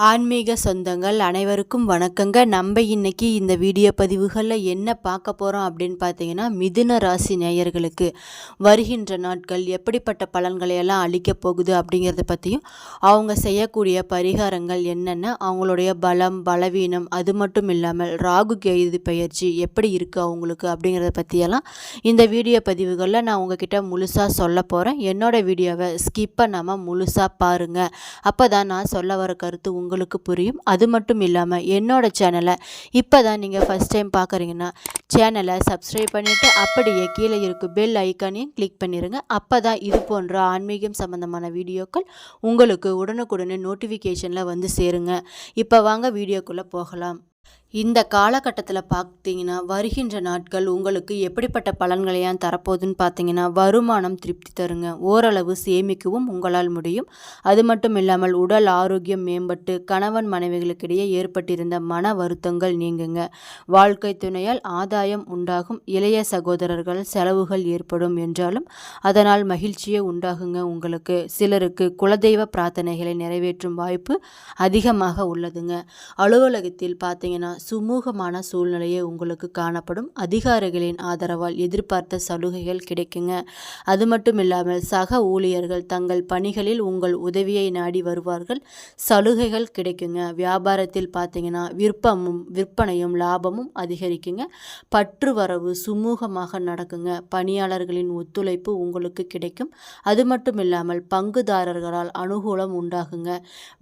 ஆன்மீக சொந்தங்கள் அனைவருக்கும் வணக்கங்க. நம்ம இன்னைக்கு இந்த வீடியோ பதிவுகளில் என்ன பார்க்க போகிறோம் அப்படின்னு பார்த்தீங்கன்னா, மிதுன ராசி நேயர்களுக்கு வருகின்ற நாட்கள் எப்படிப்பட்ட பலன்களை எல்லாம் அளிக்கப் போகுது அப்படிங்கிறத பற்றியும், அவங்க செய்யக்கூடிய பரிகாரங்கள் என்னென்ன, அவங்களுடைய பலம் பலவீனம், அது மட்டும் இல்லாமல் ராகு கேது பெயர்ச்சி எப்படி இருக்குது அவங்களுக்கு அப்படிங்கிறத பற்றியெல்லாம் இந்த வீடியோ பதிவுகளில் நான் உங்ககிட்ட முழுசாக சொல்ல போகிறேன். என்னோடய வீடியோவை ஸ்கிப் பண்ணாமல் முழுசாக பாருங்கள். அப்போ தான் நான் சொல்ல வர கருத்து உங்களுக்கு புரியும். அது மட்டும் இல்லாமல் என்னோடய சேனலை இப்போ தான் நீங்கள் ஃபஸ்ட் டைம் பார்க்குறீங்கன்னா சேனலை சப்ஸ்கிரைப் பண்ணிவிட்டு அப்படியே கீழே இருக்கும் பெல் ஐக்கானையும் கிளிக் பண்ணிடுங்க. அப்போ தான் இது போன்ற ஆன்மீகம் சம்மந்தமான வீடியோக்கள் உங்களுக்கு உடனுக்குடனே நோட்டிஃபிகேஷனில் வந்து சேருங்க. இப்போ வாங்க வீடியோக்குள்ளே போகலாம். இந்த காலகட்டத்தில் பார்த்தீங்கன்னா, வருகின்ற நாட்கள் உங்களுக்கு எப்படிப்பட்ட பலன்களையாம் தரப்போகுதுன்னு பார்த்தீங்கன்னா, வருமானம் திருப்தி தருங்க. ஓரளவு சேமிக்கவும் உங்களால் முடியும். அது மட்டும் இல்லாமல் உடல் ஆரோக்கியம் மேம்பட்டு கணவன் மனைவிகளுக்கிடையே ஏற்பட்டிருந்த மன வருத்தங்கள் நீங்குங்க. வாழ்க்கை துணையால் ஆதாயம் உண்டாகும். இளைய சகோதரர்கள் செலவுகள் ஏற்படும் என்றாலும் அதனால் மகிழ்ச்சியே உண்டாகுங்க. உங்களுக்கு சிலருக்கு குலதெய்வ பிரார்த்தனைகளை நிறைவேற்றும் வாய்ப்பு அதிகமாக உள்ளதுங்க. அலுவலகத்தில் பார்த்தீங்கன்னா சுமூகமான சூழ்நிலையே உங்களுக்கு காணப்படும். அதிகாரிகளின் ஆதரவால் எதிர்பார்த்த சலுகைகள் கிடைக்குங்க. அது மட்டும் இல்லாமல் சக ஊழியர்கள் தங்கள் பணிகளில் உங்கள் உதவியை நாடி வருவார்கள். சலுகைகள் கிடைக்குங்க. வியாபாரத்தில் பார்த்தீங்கன்னா விற்பனையும் லாபமும் அதிகரிக்குங்க. பற்று வரவு சுமூகமாக நடக்குங்க. பணியாளர்களின் ஒத்துழைப்பு உங்களுக்கு கிடைக்கும். அது மட்டும் இல்லாமல் பங்குதாரர்களால் அனுகூலம் உண்டாகுங்க.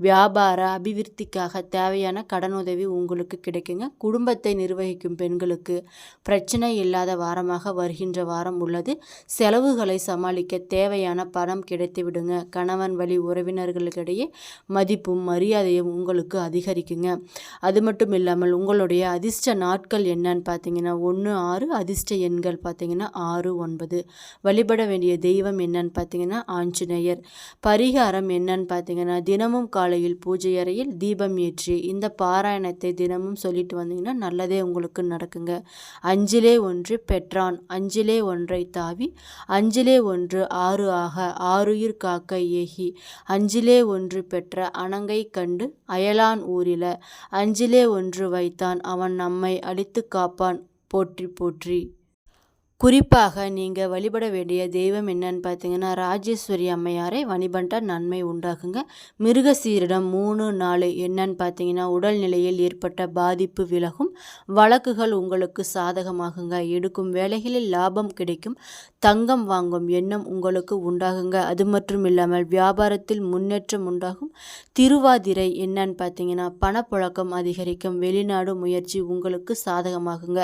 வியாபார அபிவிருத்திக்காக தேவையான கடனுதவி உங்களுக்கு கிடைக்குங்க. குடும்பத்தை நிர்வகிக்கும் பெண்களுக்கு பிரச்சனை இல்லாத வாரமாக வருகின்ற வாரம் உள்ளது. செலவுகளை சமாளிக்க தேவையான பணம் கிடைத்து விடுங்க. கணவன் வழி உறவினர்களுக்கிடையே மதிப்பும் மரியாதையும் உங்களுக்கு அதிகரிக்குங்க. அது மட்டும் இல்லாமல் உங்களுடைய அதிர்ஷ்ட நாட்கள் என்னன்னு பார்த்தீங்கன்னா 1, 6, அதிர்ஷ்ட எண்கள் பார்த்தீங்கன்னா 6, 9. வழிபட வேண்டிய தெய்வம் என்னன்னு பார்த்தீங்கன்னா ஆஞ்சநேயர். பரிகாரம் என்னன்னு பார்த்தீங்கன்னா, தினமும் காலையில் பூஜை அறையில் தீபம் ஏற்றி இந்த பாராயணத்தை தினமும் சொல்லிட்டு வந்தீங்கன்னா நல்லதே உங்களுக்கு நடக்குங்க. 5 1 பெற்றான் 5 1 தாவி 5 1 6 ஆக 6 காக்க ஏகி 5 1 பெற்ற அணங்கை கண்டு அயலான் ஊரில 5 1 வைத்தான் அவன் நம்மை அழித்து காப்பான் போற்றி போற்றி. குறிப்பாக நீங்கள் வழிபட வேண்டிய தெய்வம் என்னன்னு பார்த்தீங்கன்னா, ராஜேஸ்வரி அம்மையாரை வழிபட்ட நன்மை உண்டாகுங்க. மிருகசீரிடம் 3, 4 என்னன்னு பார்த்தீங்கன்னா, உடல்நிலையில் ஏற்பட்ட பாதிப்பு விலகும். வழக்குகள் உங்களுக்கு சாதகமாகுங்க. எடுக்கும் வேலைகளில் லாபம் கிடைக்கும். தங்கம் வாங்கும் எண்ணம் உங்களுக்கு உண்டாகுங்க. அது மட்டும் இல்லாமல் வியாபாரத்தில் முன்னேற்றம் உண்டாகும். திருவாதிரை என்னன்னு பார்த்தீங்கன்னா, பணப்புழக்கம் அதிகரிக்கும். வெளிநாடு முயற்சி உங்களுக்கு சாதகமாகுங்க.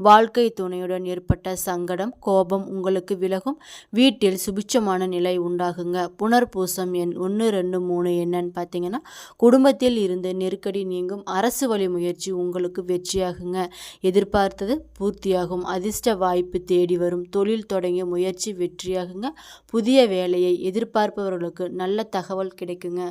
வாழ்க்கை துணையுடன் ஏற்பட்ட சங்கடம் கோபம் உங்களுக்கு விலகும். வீட்டில் சுபிட்சமான நிலை உண்டாகுங்க. புனர்பூசம் எண் 1, 2, 3 என்னன்னு பார்த்தீங்கன்னா, குடும்பத்தில் இருந்து நெருக்கடி நீங்கும். அரசு வழி முயற்சி உங்களுக்கு வெற்றியாகுங்க. எதிர்பார்த்தது பூர்த்தியாகும். அதிர்ஷ்ட வாய்ப்பு தேடி வரும். தொழில் தொடங்கிய முயற்சி வெற்றியாகுங்க. புதிய வேலையை எதிர்பார்ப்பவர்களுக்கு நல்ல தகவல் கிடைக்குங்க.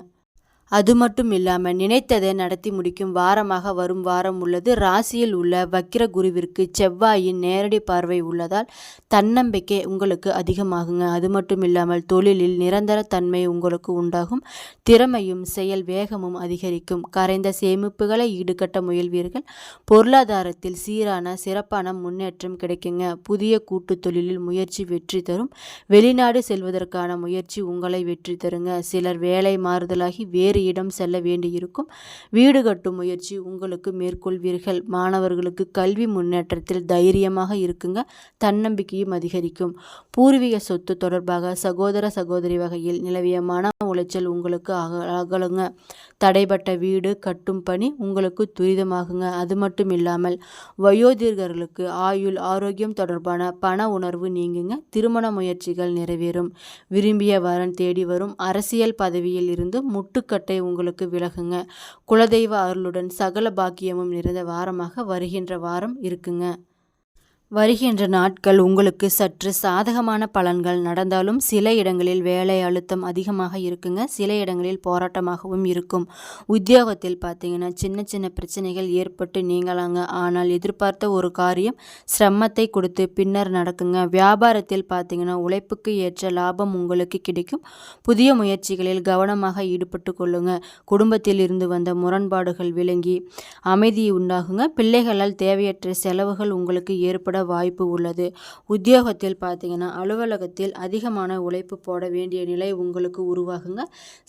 அது மட்டும் இல்லாமல் நினைத்ததை நடத்தி முடிக்கும் வாரமாக வரும் வாரம் உள்ளது. ராசியில் உள்ள வக்கிர குருவிற்கு செவ்வாயின் நேரடி பார்வை உள்ளதால் தன்னம்பிக்கை உங்களுக்கு அதிகமாகுங்க. அது மட்டும் இல்லாமல் தொழிலில் நிரந்தர தன்மை உங்களுக்கு உண்டாகும். திறமையும் செயல் வேகமும் அதிகரிக்கும். கரைந்த சேமிப்புகளை ஈடுகட்ட முயல்வீர்கள். பொருளாதாரத்தில் சீரான சிறப்பான முன்னேற்றம் கிடைக்குங்க. புதிய கூட்டு தொழிலில் முயற்சி வெற்றி தரும். வெளிநாடு செல்வதற்கான முயற்சி உங்களை வெற்றி தருங்க. சிலர் வேலை மாறுதலாகி வேறு இடம் செல்ல வேண்டியிருக்கும். வீடு கட்டும் முயற்சி உங்களுக்கு மேற்கொள்வீர்கள். மாணவர்களுக்கு கல்வி முன்னேற்றத்தில் தைரியமாக இருக்குங்க. தன்னம்பிக்கையும் அதிகரிக்கும். பூர்வீக சொத்து தொடர்பாக சகோதர சகோதரி வகையில் நிலவிய மன உளைச்சல் உங்களுக்கு அகலுங்க. தடைப்பட்ட வீடு கட்டும் பணி உங்களுக்கு துரிதமாகுங்க. அது மட்டும் இல்லாமல் வயோதிகர்களுக்கு ஆயுள் ஆரோக்கியம் தொடர்பான பண உணர்வு நீங்குங்க. திருமண முயற்சிகள் நிறைவேறும். விரும்பிய வரன் தேடி வரும். அரசியல் பதவியில் இருந்து முட்டுக்கட்டை உங்களுக்கு விலகுங்க. குலதெய்வ அருளுடன் சகல பாக்கியமும் நிறைந்த வாரமாக வருகின்ற வாரம் இருக்குங்க. வருகின்ற நாட்கள் உங்களுக்கு சற்று சாதகமான பலன்கள் நடந்தாலும் சில இடங்களில் வேலை அழுத்தம் அதிகமாக இருக்குங்க. சில இடங்களில் போராட்டமாகவும் இருக்கும். உத்தியோகத்தில் பார்த்தீங்கன்னா சின்ன சின்ன பிரச்சனைகள் ஏற்பட்டு நீங்களாங்க. ஆனால் எதிர்பார்த்த ஒரு காரியம் சிரமத்தை கொடுத்து பின்னர் நடக்குங்க. வியாபாரத்தில் பார்த்தீங்கன்னா உழைப்புக்கு ஏற்ற லாபம் உங்களுக்கு கிடைக்கும். புதிய முயற்சிகளில் கவனமாக ஈடுபட்டு கொள்ளுங்க. குடும்பத்தில் இருந்து வந்த முரண்பாடுகள் விளங்கி அமைதி உண்டாகுங்க. பிள்ளைகளால் தேவையற்ற செலவுகள் உங்களுக்கு ஏற்பட வாய்ப்பு உள்ளது. உத்தியோகத்தில் பார்த்தீங்கன்னா அலுவலகத்தில் அதிகமான உழைப்பு போட வேண்டிய நிலை உங்களுக்கு உருவாகுங்க.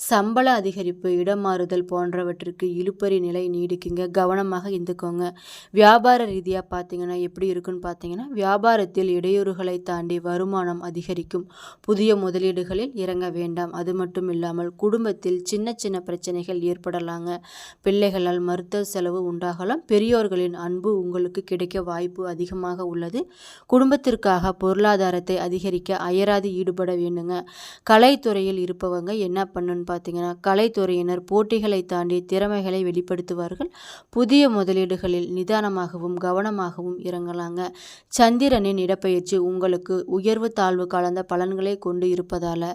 சம்பள அதிகரிப்பு, இடம் மாறுதல் போன்றவற்றிற்கு இழுபறி நிலை நீடிக்குங்க. கவனமாக இருந்துக்கோங்க. வியாபார ரீதியாக பார்த்தீங்கன்னா எப்படி இருக்குன்னு பார்த்தீங்கன்னா வியாபாரத்தில் இடையூறுகளை தாண்டி வருமானம் அதிகரிக்கும். புதிய முதலீடுகளில் இறங்க வேண்டாம். அது மட்டும் இல்லாமல் குடும்பத்தில் சின்ன சின்ன பிரச்சனைகள் ஏற்படலாங்க. பிள்ளைகளால் மருத்துவ செலவு உண்டாகலாம். பெரியோர்களின் அன்பு உங்களுக்கு கிடைக்க வாய்ப்பு அதிகமாக உள்ளது. குடும்பத்திற்காக பொருளாதாரத்தை அதிகரிக்க அயராது ஈடுபட வேண்டுங்க. கலைத்துறையில் இருப்பவங்க என்ன பண்ணுன்னு பார்த்தீங்கன்னா கலைத்துறையினர் போட்டிகளை தாண்டி திறமைகளை வெளிப்படுத்துவார்கள். புதிய முதலீடுகளில் நிதானமாகவும் கவனமாகவும் இறங்கலாங்க. சந்திரனின் இடப்பெயர்ச்சி உங்களுக்கு உயர்வு தாழ்வு கலந்த பலன்களை கொண்டு இருப்பதால்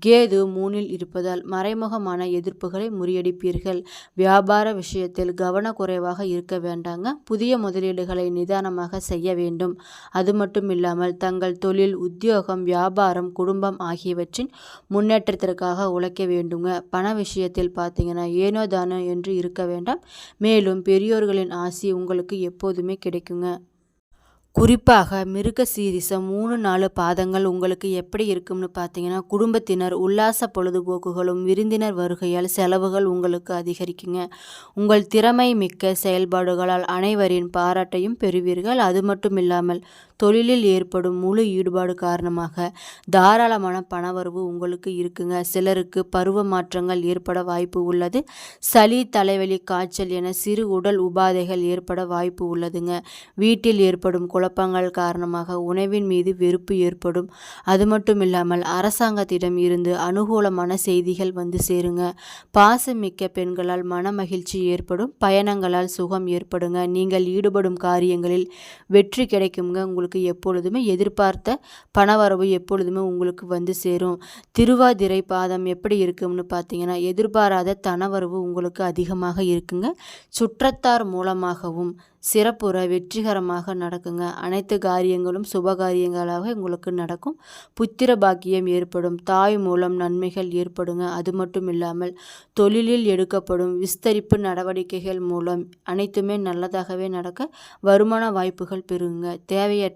கேது 3 இருப்பதால் மறைமுகமான எதிர்ப்புகளை முறியடிப்பீர்கள். வியாபார விஷயத்தில் கவனக்குறைவாக இருக்க வேண்டாங்க. புதிய முதலீடுகளை நிதானமாக செய்ய வேண்டும். அது மட்டும் இல்லாமல் தங்கள் தொழில், உத்தியோகம், வியாபாரம், குடும்பம் ஆகியவற்றின் முன்னேற்றத்திற்காக உழைக்க வேண்டுங்க. பண விஷயத்தில் பார்த்தீங்கன்னா ஏனோ தானோ என்று இருக்க வேண்டாம். மேலும் பெரியோர்களின் ஆசி உங்களுக்கு எப்போதுமே கிடைக்குங்க. குறிப்பாக மிருகசீரிசம் 3-4 பாதங்கள் உங்களுக்கு எப்படி இருக்கும்னு பார்த்தீங்கன்னா குடும்பத்தினர் உல்லாச பொழுதுபோக்குகளும் விருந்தினர் வருகையால் செலவுகள் உங்களுக்கு அதிகரிக்குங்க. உங்கள் திறமை மிக்க செயல்பாடுகளால் அனைவரின் பாராட்டையும் பெறுவீர்கள். அது மட்டும் இல்லாமல் தொழிலில் ஏற்படும் முழு ஈடுபாடு காரணமாக தாராளமான பணவரவு உங்களுக்கு இருக்குங்க. சிலருக்கு பருவ மாற்றங்கள் ஏற்பட வாய்ப்பு உள்ளது. சளி, தலைவலி, காய்ச்சல் என சிறு உடல் உபாதைகள் ஏற்பட வாய்ப்பு உள்ளதுங்க. வீட்டில் ஏற்படும் குழப்பங்கள் காரணமாக உணவின் மீது வெறுப்பு ஏற்படும். அது மட்டும் இல்லாமல் அரசாங்கத்திடம் இருந்து அனுகூலமான செய்திகள் வந்து சேருங்க. பாசமிக்க பெண்களால் மன மகிழ்ச்சி ஏற்படும். பயணங்களால் சுகம் ஏற்படுங்க. நீங்கள் ஈடுபடும் காரியங்களில் வெற்றி கிடைக்குங்க. உங்களுக்கு எப்பொழுதுமே எதிர்பார்த்த பணவரவு எப்பொழுதுமே உங்களுக்கு வந்து சேரும். திருவாதிரை பாதம் எப்படி இருக்கும்னு பார்த்தீங்கன்னா எதிர்பாராத தனவரவு உங்களுக்கு அதிகமாக இருக்குங்க. சுற்றத்தார் மூலமாகவும் சிறப்புற வெற்றிகரமாக நடக்குங்க. அனைத்து காரியங்களும் சுபகாரியங்களாக உங்களுக்கு நடக்கும். புத்திர பாக்கியம் ஏற்படும். தாய் மூலம் நன்மைகள் ஏற்படுங்க. அது மட்டும் இல்லாமல் தொழிலில் எடுக்கப்படும் விஸ்தரிப்பு நடவடிக்கைகள் மூலம் அனைத்துமே நல்லதாகவே நடக்க வருமான வாய்ப்புகள் பெறுங்க. தேவையற்ற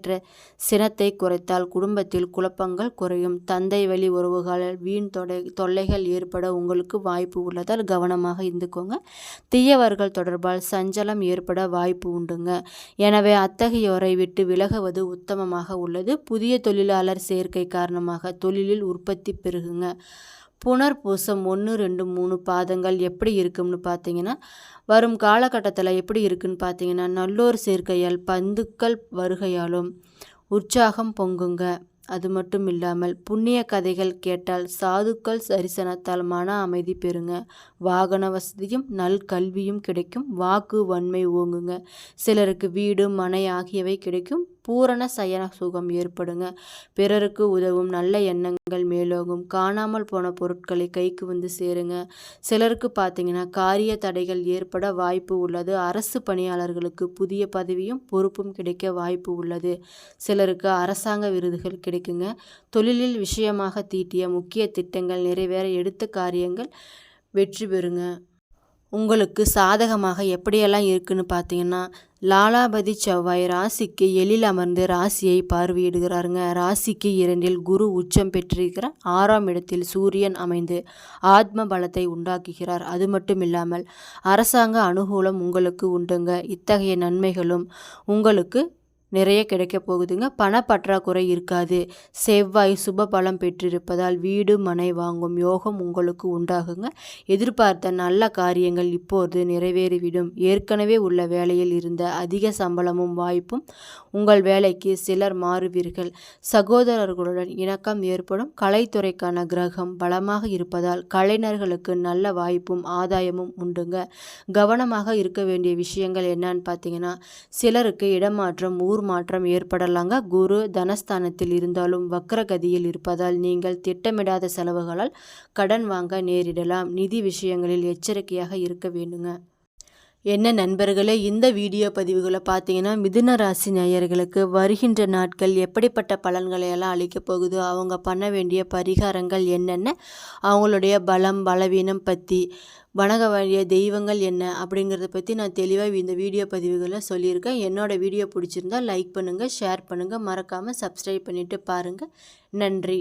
சினத்தை குறைத்தால் குடும்பத்தில் குழப்பங்கள் குறையும். தந்தை வழி உறவுகளால் வீண் தொல்லைகள் ஏற்பட உங்களுக்கு வாய்ப்பு உள்ளதால் கவனமாக இருந்துக்கோங்க. தீயவர்கள் தொடர்பால் சஞ்சலம் ஏற்பட வாய்ப்பு உண்டுங்க. எனவே அத்தகையோரை விட்டு விலகுவது உத்தமமாக உள்ளது. புதிய தொழிலாளர் சேர்க்கை காரணமாக தொழிலில் உற்பத்தி பெருகுங்க. புனர்பூசம் 1, 2, 3 பாதங்கள் எப்படி இருக்கும்னு பார்த்தீங்கன்னா வரும் காலகட்டத்தில் எப்படி இருக்குன்னு பார்த்தீங்கன்னா நல்லோர் சேர்க்கையால் பந்துக்கள் வருகையாலும் உற்சாகம் பொங்குங்க. அது மட்டும் இல்லாமல் புண்ணிய கதைகள் கேட்டால் சாதுக்கள் தரிசனத்தால் மன அமைதி பெறுங்க. வாகன வசதியும் நல் கல்வியும் கிடைக்கும். வாக்கு வன்மை ஓங்குங்க. சிலருக்கு வீடு, மனை ஆகியவை கிடைக்கும். பூரண சயன சுகம் ஏற்படுங்க. பிறருக்கு உதவும் நல்ல எண்ணங்கள் மேலோகும். காணாமல் போன பொருட்களை கைக்கு வந்து சேருங்க. சிலருக்கு பார்த்தீங்கன்னா காரிய தடைகள் ஏற்பட வாய்ப்பு உள்ளது. அரசு பணியாளர்களுக்கு புதிய பதவியும் பொறுப்பும் கிடைக்க வாய்ப்பு உள்ளது. சிலருக்கு அரசாங்க விருதுகள் கிடைக்குங்க. தொழிலில் விஷயமாக தீட்டிய முக்கிய திட்டங்கள் நிறைவேற எடுத்த காரியங்கள் வெற்றி பெறுங்க. உங்களுக்கு சாதகமாக எப்படியெல்லாம் இருக்குன்னு பார்த்தீங்கன்னா லாலாபதி செவ்வாய் ராசிக்கு எழில் அமர்ந்து ராசியை பார்வையிடுகிறாருங்க. ராசிக்கு 2 குரு உச்சம் பெற்றிருக்கிறார். 6ஆம் இடத்தில் சூரியன் அமைந்து ஆத்ம பலத்தை உண்டாக்குகிறார். அது மட்டும் இல்லாமல் அரசாங்க அனுகூலம் உங்களுக்கு உண்டுங்க. இத்தகைய நன்மைகளும் உங்களுக்கு நிறைய கிடைக்க போகுதுங்க. பணப்பற்றாக்குறை இருக்காது. செவ்வாய் சுப பலம் பெற்றிருப்பதால் வீடு, மனை வாங்கும் யோகம் உங்களுக்கு உண்டாகுங்க. எதிர்பார்த்த நல்ல காரியங்கள் இப்போது நிறைவேறிவிடும். ஏற்கனவே உள்ள வேலையில் இருந்த அதிக சம்பளமும் வாய்ப்பும் உங்கள் வேலைக்கு சிலர் மாறுவீர்கள். சகோதரர்களுடன் இணக்கம் ஏற்படும். கலைத்துறைக்கான கிரகம் பலமாக இருப்பதால் கலைஞர்களுக்கு நல்ல வாய்ப்பும் ஆதாயமும் உண்டுங்க. கவனமாக இருக்க வேண்டிய விஷயங்கள் என்னன்னு பார்த்தீங்கன்னா சிலருக்கு இடமாற்றம், ஊர் ஊர் மாற்றம் ஏற்படலாங்க. குரு தனஸ்தானத்தில் இருந்தாலும் வக்ரகதியில் இருப்பதால் நீங்கள் திட்டமிடாத செலவுகளால் கடன் வாங்க நேரிடலாம். நிதி விஷயங்களில் எச்சரிக்கையாக இருக்க வேண்டுங்க. என்ன நண்பர்களே, இந்த வீடியோ பதிவுகளை பார்த்தீங்கன்னா மிதுன ராசி நேயர்களுக்கு வருகின்ற நாட்கள் எப்படிப்பட்ட பலன்களை எல்லாம் அளிக்கப் போகுதோ, அவங்க பண்ண வேண்டிய பரிகாரங்கள் என்னென்ன, அவங்களுடைய பலம் பலவீனம் பற்றி, வணங்க வேண்டிய தெய்வங்கள் என்ன அப்படிங்கிறத பற்றி நான் தெளிவாக இந்த வீடியோ பதிவுகளை சொல்லியிருக்கேன். என்னோடய வீடியோ பிடிச்சிருந்தா லைக் பண்ணுங்கள், ஷேர் பண்ணுங்கள், மறக்காமல் சப்ஸ்கிரைப் பண்ணிவிட்டு பாருங்கள். நன்றி.